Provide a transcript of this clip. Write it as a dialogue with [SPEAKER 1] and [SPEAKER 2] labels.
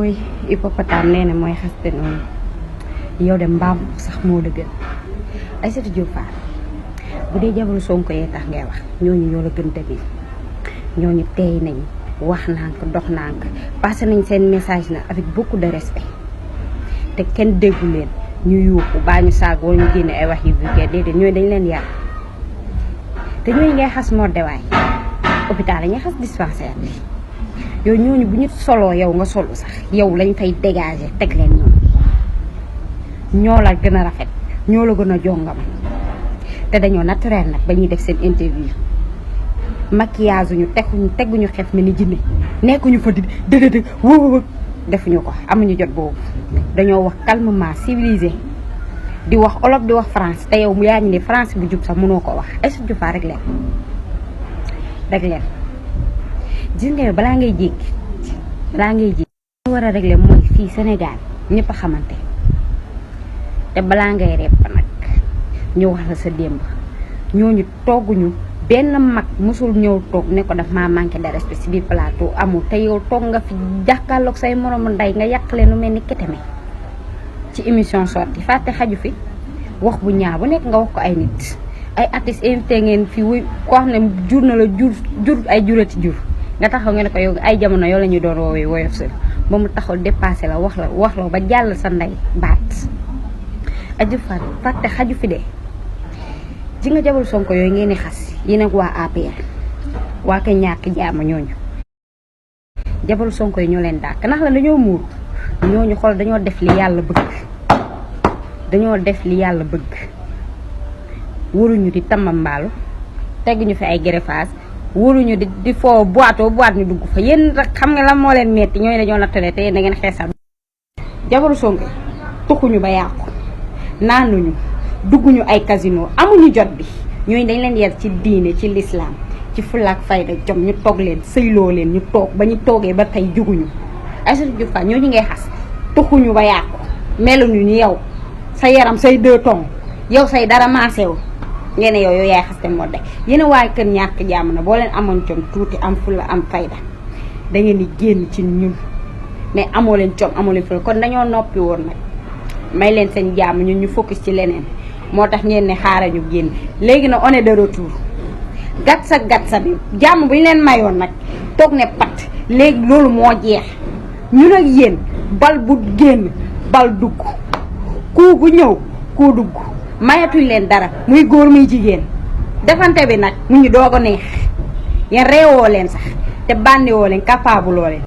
[SPEAKER 1] mooy hippopotame nee na mooy xaste noonu yow de mbaam sax moo la gën Aïssatou Diop Fall bu dee jabaru Sonko yee tax ngay wax ñooñu ñoo la gën tamit ñooñu teey nañ wax nànk dox nànk passé nañ seen message na avec beaucoup de respect te kenn déggu leen ñu yuuxu baa ñu saag wala ñu génne ay wax yu vulgaire déedéet ñooñu dañ leen yar te ñooñu ngay xas moo dewaay hôpital la ñuy xas dispensaire bi yow ñooñu bu ñu soloo yow nga solu sax yow lañ fay dégager teg leen ñoo la gën a rafet ñoo la gën a jongama te dañoo naturel nag ba ñuy def seen interview maquillage ñu teguñu xef mel ni jinne nekkuñu fa di dëgg wóob defuñu ko amuñu jot boobu dañoo wax calmement civilisé di wax olof di wax France te yow yaa ngi ne France bu jub sax mënoo ko wax Aïssatou Diop Fall rek leen gis nga balaa ngay jéggi war a régler mooy fii Sénégal ñëpp a xamante te balaa ngay repp nag ñu wax la sa démb ñooñu togguñu benn mag musul ñëw toog ne ko daf maa manqué de respect ci biir plateau amul te yow toog nga fi jàkkaarloog say moromu ndey nga yàq leen lu mel ni keteme ci émission sorti fàtte xaju fi wax bu ñaaw bu nekk nga wax ko ay nit ay artistes invité ngeen fi wuy koo xam ne jur na la jur ay jurati jur nga taxaw nga ne ko yow ay jamono yow la ñu doon woowee woyof sel ba mu taxaw dépassé la wax la ba jàll sa ndey baat aju fàtte xaju fi de ji nga jabaru Sonko yooyu ngeen di xas yéen ak waa APR waa ka ñàkk jaama ñooñu jabaru Sonko yi ñoo leen dàkk ndax la dañoo muur ñooñu xool dañoo def li yàlla bëgg waruñu di tamambaalu teguñu fi ay greffage waruñu di foo boîte ñu dugg fa yéen rek xam nga lan moo leen metti ñooñu dañoo nattale te yéen da ngeen xeesal jabaru Sonko tuxuñu ba yàqu naanuñu dugguñu ay casino amuñu jot bi ñooñu dañ leen yar ci diine ci lislaam ci fulaak fayda jom ñu toog leen sëyloo leen ñu toog ba ñu toogee ba tey juguñu Aïssatou Diop Fall ñooñu ngay xas tuxuñu ba yàqu meluñu ni yow sa yaram say 2 tons yow say dara maasew ngeen ne yow yaay xaste moo de yéen a waaye kër ñàkk jàmm na boo leen amoon jom tuuti am fula am fayda da ngeen di génn ci ñun mais amoo leen jom amoo leen fula kon dañoo noppi woon nag may leen seen jàmm ñun ñu focus ci leneen moo tax ngeen ne xaaral ñu génn léegi na on est de retour gatsa bi jàmm bu ñu leen mayoon nag toog ne pat léegi loolu moo jeex ñun ak yéen bal bu génn bal dugg ku gu ñëw ku dugg mayatuñ leen dara muy góor muy jigéen defante bi nag mu ñu doog a neex yéen reewoo leen sax te bàndiwoo leen capable leen